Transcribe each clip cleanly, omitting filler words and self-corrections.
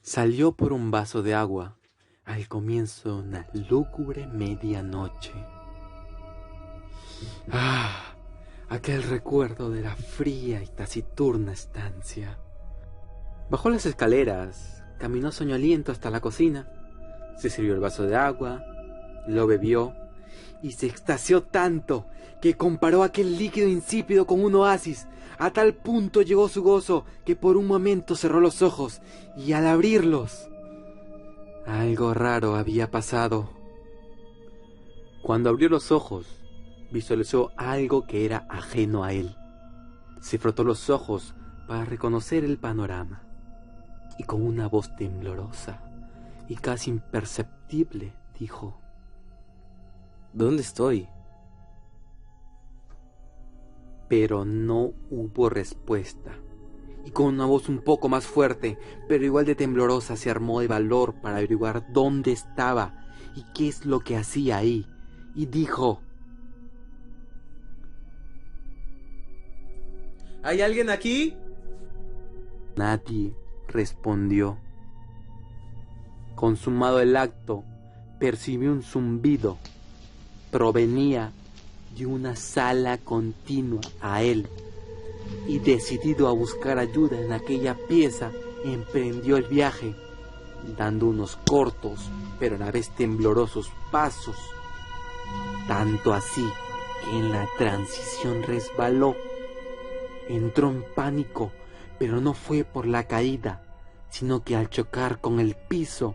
Salió por un vaso de agua al comienzo de una lúgubre medianoche. Aquel recuerdo de la fría y taciturna estancia. Bajó las escaleras, caminó soñoliento hasta la cocina, se sirvió el vaso de agua, lo bebió y se extasió tanto que comparó aquel líquido insípido con un oasis. A tal punto llegó su gozo que por un momento cerró los ojos y al abrirlos, algo raro había pasado. Cuando abrió los ojos, visualizó algo que era ajeno a él. Se frotó los ojos para reconocer el panorama y con una voz temblorosa y casi imperceptible dijo: ¿Dónde estoy? Pero no hubo respuesta, y con una voz un poco más fuerte, pero igual de temblorosa, se armó de valor para averiguar dónde estaba y qué es lo que hacía ahí, y dijo: ¿Hay alguien aquí? Nadie respondió. Consumado el acto, percibió un zumbido. Provenía de una sala contigua a él, y decidido a buscar ayuda en aquella pieza, emprendió el viaje, dando unos cortos pero a la vez temblorosos pasos, tanto así que en la transición resbaló. Entró en pánico, pero no fue por la caída, sino que al chocar con el piso,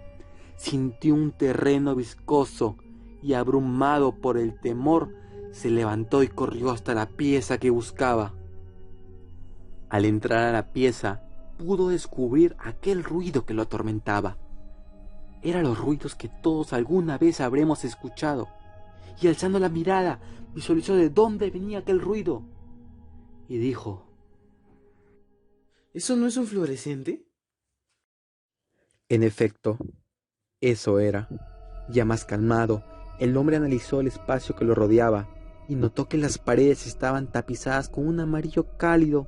sintió un terreno viscoso y, abrumado por el temor, se levantó y corrió hasta la pieza que buscaba. Al entrar a la pieza, pudo descubrir aquel ruido que lo atormentaba. Eran los ruidos que todos alguna vez habremos escuchado, y alzando la mirada, visualizó de dónde venía aquel ruido, y dijo: ¿Eso no es un fluorescente? En efecto, eso era. Ya más calmado, el hombre analizó el espacio que lo rodeaba y notó que las paredes estaban tapizadas con un amarillo cálido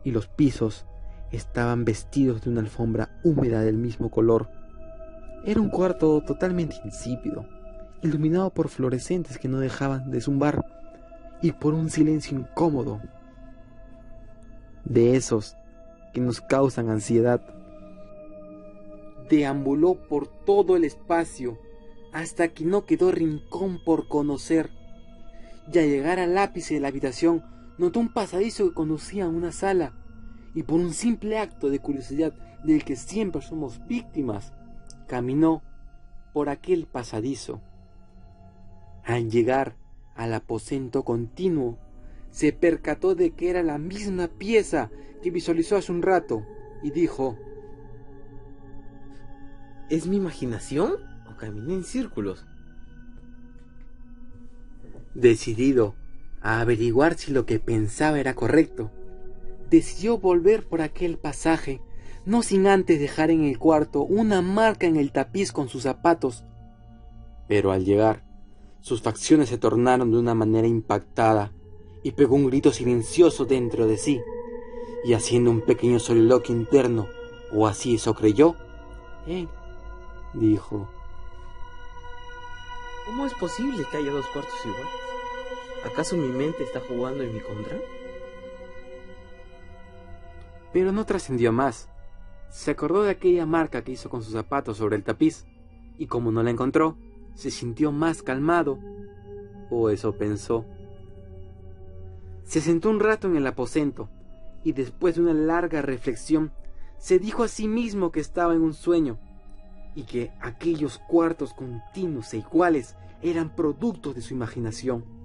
y los pisos estaban vestidos de una alfombra húmeda del mismo color. Era un cuarto totalmente insípido, iluminado por fluorescentes que no dejaban de zumbar y por un silencio incómodo, de esos que nos causan ansiedad. Deambuló por todo el espacio hasta que no quedó rincón por conocer, y al llegar al ápice de la habitación notó un pasadizo que conducía a una sala, y por un simple acto de curiosidad del que siempre somos víctimas, caminó por aquel pasadizo. Al llegar al aposento continuo, se percató de que era la misma pieza que visualizó hace un rato, y dijo: ¿Es mi imaginación o caminé en círculos? Decidido a averiguar si lo que pensaba era correcto, decidió volver por aquel pasaje, no sin antes dejar en el cuarto una marca en el tapiz con sus zapatos. Pero al llegar, sus facciones se tornaron de una manera impactada, y pegó un grito silencioso dentro de sí, y haciendo un pequeño soliloquio interno, o así eso creyó, dijo: ¿Cómo es posible que haya dos cuartos iguales? ¿Acaso mi mente está jugando en mi contra? Pero no trascendió más. Se acordó de aquella marca que hizo con sus zapatos sobre el tapiz, y como no la encontró, se sintió más calmado, o eso pensó. Se sentó un rato en el aposento, y después de una larga reflexión, se dijo a sí mismo que estaba en un sueño, y que aquellos cuartos continuos e iguales eran productos de su imaginación.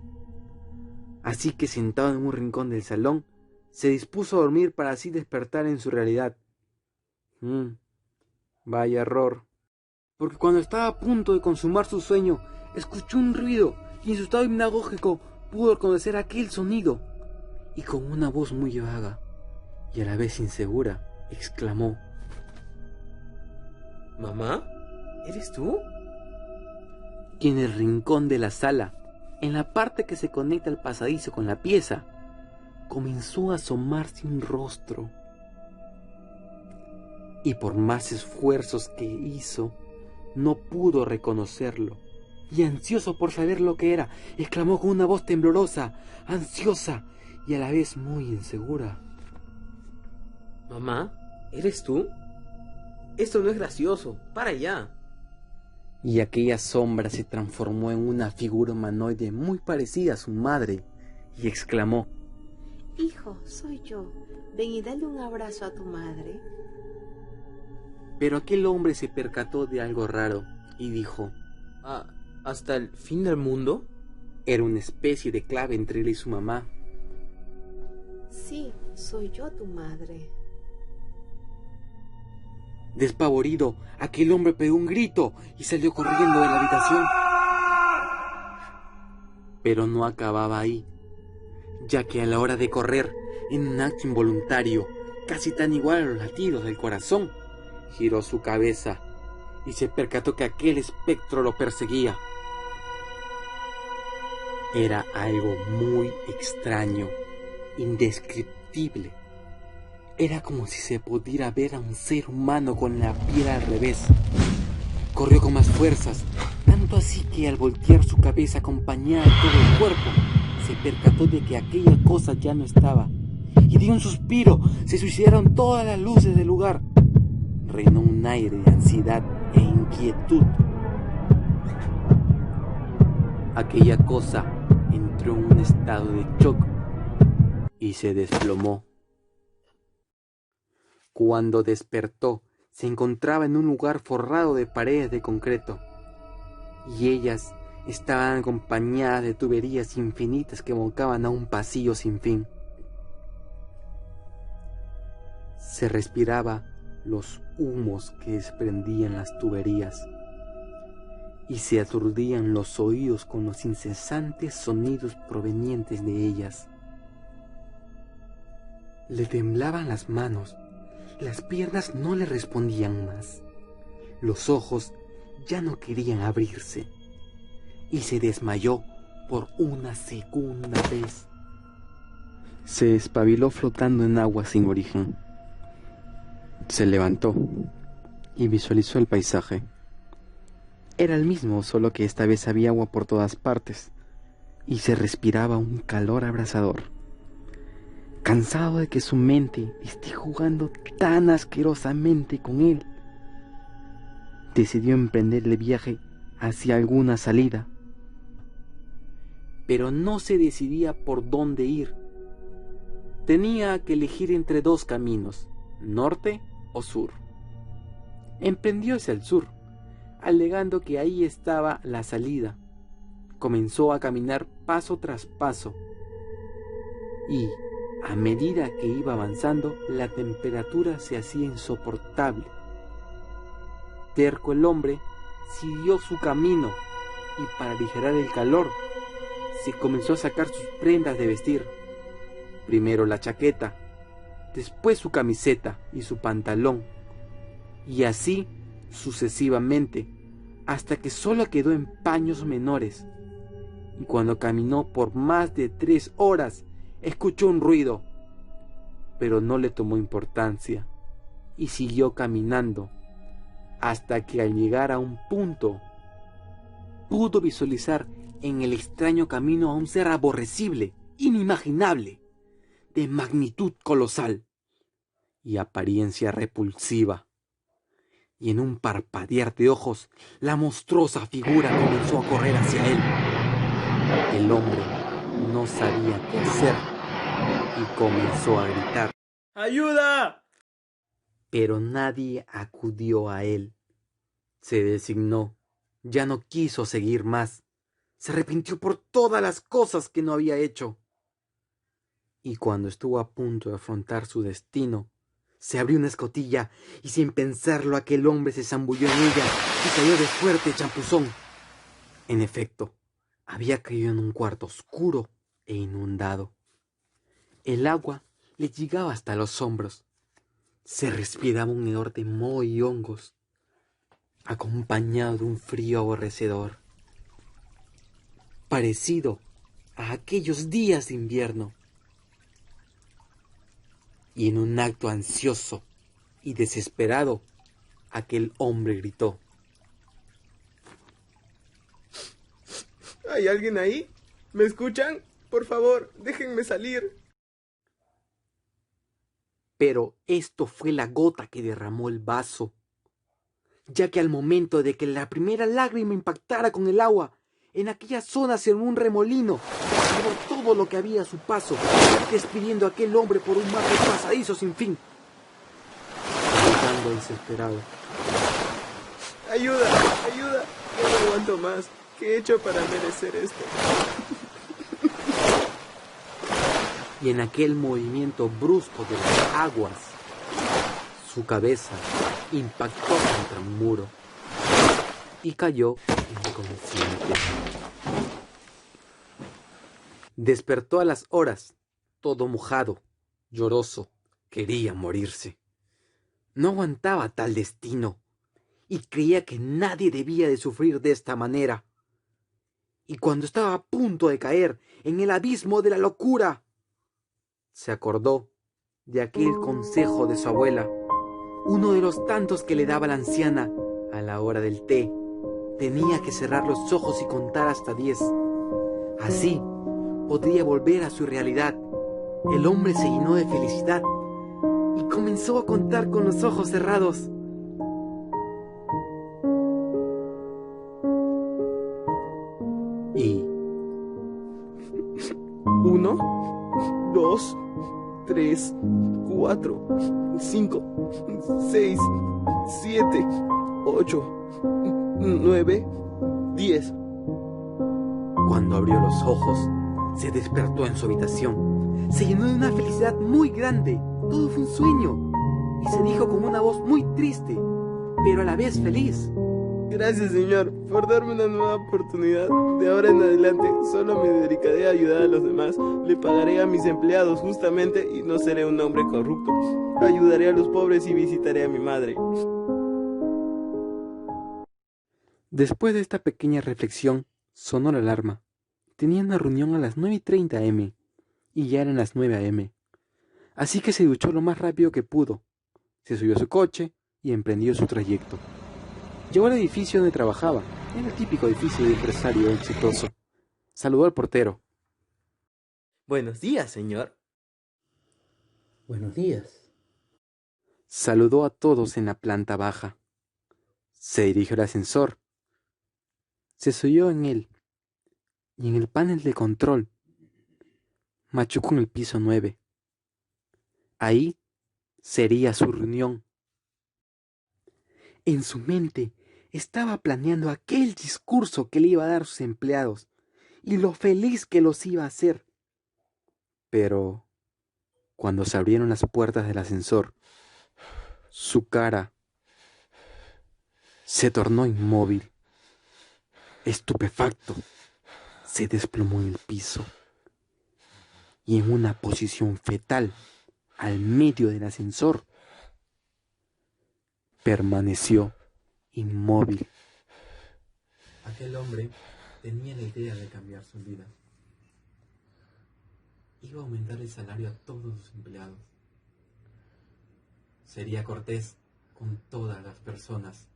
Así que, sentado en un rincón del salón, se dispuso a dormir para así despertar en su realidad. Vaya error, porque cuando estaba a punto de consumar su sueño, escuchó un ruido y en su estado hipnagógico pudo reconocer aquel sonido, y con una voz muy vaga y a la vez insegura, exclamó: ¿Mamá? ¿Eres tú? Y en el rincón de la sala, en la parte que se conecta al pasadizo con la pieza, comenzó a asomarse un rostro. y por más esfuerzos que hizo, no pudo reconocerlo. Y ansioso por saber lo que era, exclamó con una voz temblorosa, ansiosa y a la vez muy insegura: Mamá, ¿eres tú? Esto no es gracioso. Para ya. Y aquella sombra se transformó en una figura humanoide muy parecida a su madre, y exclamó: Hijo, soy yo. Ven y dale un abrazo a tu madre. Pero aquel hombre se percató de algo raro y dijo: ¿Hasta el fin del mundo? Era una especie de clave entre él y su mamá. Sí, soy yo tu madre. Despavorido, aquel hombre pegó un grito y salió corriendo de la habitación. Pero no acababa ahí, ya que a la hora de correr, en un acto involuntario, casi tan igual a los latidos del corazón, giró su cabeza y se percató que aquel espectro lo perseguía. Era algo muy extraño, indescriptible. Era como si se pudiera ver a un ser humano con la piel al revés. Corrió con más fuerzas, tanto así que al voltear su cabeza acompañada de todo el cuerpo, se percató de que aquella cosa ya no estaba. Y dio un suspiro, se suicidaron todas las luces del lugar. Reinó un aire de ansiedad e inquietud. Aquella cosa entró en un estado de shock y se desplomó. Cuando despertó, se encontraba en un lugar forrado de paredes de concreto, y ellas estaban acompañadas de tuberías infinitas que montaban a un pasillo sin fin. Se respiraba los humos que desprendían las tuberías, y se aturdían los oídos con los incesantes sonidos provenientes de ellas. Le temblaban las manos. Las piernas no le respondían más. Los ojos ya no querían abrirse. Y se desmayó por una segunda vez. Se espabiló flotando en agua sin origen. Se levantó y visualizó el paisaje. Era el mismo, solo que esta vez había agua por todas partes y se respiraba un calor abrasador. Cansado de que su mente esté jugando tan asquerosamente con él, decidió emprender el viaje hacia alguna salida. Pero no se decidía por dónde ir. Tenía que elegir entre dos caminos, norte o sur. Emprendió hacia el sur, alegando que ahí estaba la salida. Comenzó a caminar paso tras paso y, a medida que iba avanzando, la temperatura se hacía insoportable. Terco el hombre siguió su camino y para aligerar el calor se comenzó a sacar sus prendas de vestir. Primero la chaqueta, después su camiseta y su pantalón, y así sucesivamente, hasta que solo quedó en paños menores. Y cuando caminó por más de 3 horas, escuchó un ruido, pero no le tomó importancia y siguió caminando hasta que al llegar a un punto pudo visualizar en el extraño camino a un ser aborrecible, inimaginable, de magnitud colosal y apariencia repulsiva. Y en un parpadear de ojos, la monstruosa figura comenzó a correr hacia él. El hombre no sabía qué hacer y comenzó a gritar: ¡Ayuda! Pero nadie acudió a él. Se designó, ya no quiso seguir más. Se arrepintió por todas las cosas que no había hecho. Y cuando estuvo a punto de afrontar su destino, se abrió una escotilla y sin pensarlo aquel hombre se zambulló en ella y cayó de fuerte champuzón. En efecto, había caído en un cuarto oscuro e inundado. El agua le llegaba hasta los hombros. Se respiraba un hedor de moho y hongos, acompañado de un frío aborrecedor, parecido a aquellos días de invierno. Y en un acto ansioso y desesperado, aquel hombre gritó: ¿Hay alguien ahí? ¿Me escuchan? Por favor, déjenme salir. Pero esto fue la gota que derramó el vaso, ya que al momento de que la primera lágrima impactara con el agua, en aquella zona se armó un remolino que llevó todo lo que había a su paso, despidiendo a aquel hombre por un mar de pasadizo sin fin. Gritando desesperado: ¡Ayuda! ¡Ayuda! Ya no aguanto más. ¿Qué he hecho para merecer esto? Y en aquel movimiento brusco de las aguas, su cabeza impactó contra un muro y cayó inconsciente. Despertó a las horas, todo mojado, lloroso, quería morirse. No aguantaba tal destino y creía que nadie debía de sufrir de esta manera. Y cuando estaba a punto de caer en el abismo de la locura, se acordó de aquel consejo de su abuela, uno de los tantos que le daba la anciana a la hora del té. Tenía que cerrar los ojos y contar hasta 10. Así podría volver a su realidad. El hombre se llenó de felicidad y comenzó a contar con los ojos cerrados. Y 1, 2, 3, 4, 5, 6, 7, 8, 9, 10. cuando abrió los ojos, se despertó en su habitación. Se llenó de una felicidad muy grande. Todo fue un sueño. Y se dijo con una voz muy triste, pero a la vez feliz: Gracias, Señor, por darme una nueva oportunidad. De ahora en adelante, solo me dedicaré a ayudar a los demás. Le pagaré a mis empleados justamente y no seré un hombre corrupto. Ayudaré a los pobres y visitaré a mi madre. Después de esta pequeña reflexión, sonó la alarma. Tenía una reunión a las 9:30 am y ya eran las 9 am. Así que se duchó lo más rápido que pudo. Se subió a su coche y emprendió su trayecto. Llegó al edificio donde trabajaba. Era el típico edificio de empresario exitoso. Saludó al portero. Buenos días, señor. Buenos días. Saludó a todos en la planta baja. Se dirigió al ascensor. Se subió en él y en el panel de control machucó en el piso 9. Ahí sería su reunión. En su mente estaba planeando aquel discurso que le iba a dar a sus empleados y lo feliz que los iba a hacer. Pero cuando se abrieron las puertas del ascensor, su cara se tornó inmóvil. Estupefacto, se desplomó en el piso y en una posición fetal al medio del ascensor permaneció inmóvil. Aquel hombre tenía la idea de cambiar su vida. Iba a aumentar el salario a todos sus empleados. Sería cortés con todas las personas.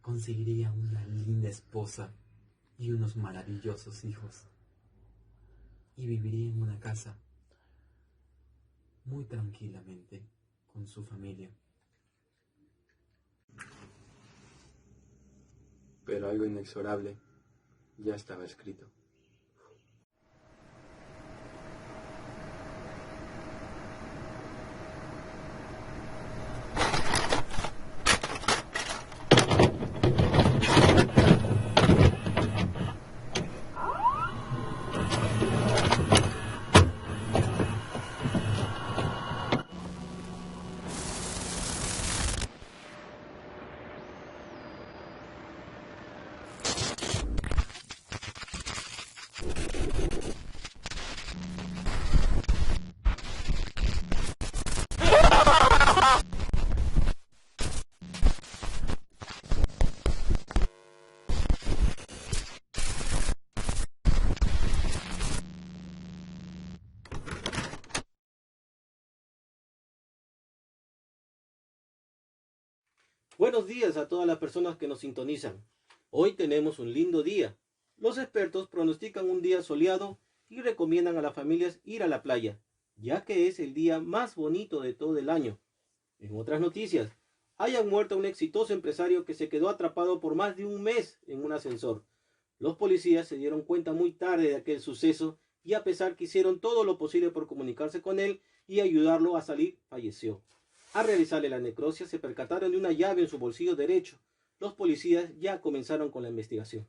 Conseguiría una linda esposa y unos maravillosos hijos. Y viviría en una casa muy tranquilamente con su familia. Pero algo inexorable ya estaba escrito. Buenos días a todas las personas que nos sintonizan. Hoy tenemos un lindo día. Los expertos pronostican un día soleado y recomiendan a las familias ir a la playa, ya que es el día más bonito de todo el año. En otras noticias, hayan muerto a un exitoso empresario que se quedó atrapado por más de un mes en un ascensor. Los policías se dieron cuenta muy tarde de aquel suceso y a pesar que hicieron todo lo posible por comunicarse con él y ayudarlo a salir, falleció. Al realizarle la necropsia se percataron de una llave en su bolsillo derecho. Los policías ya comenzaron con la investigación.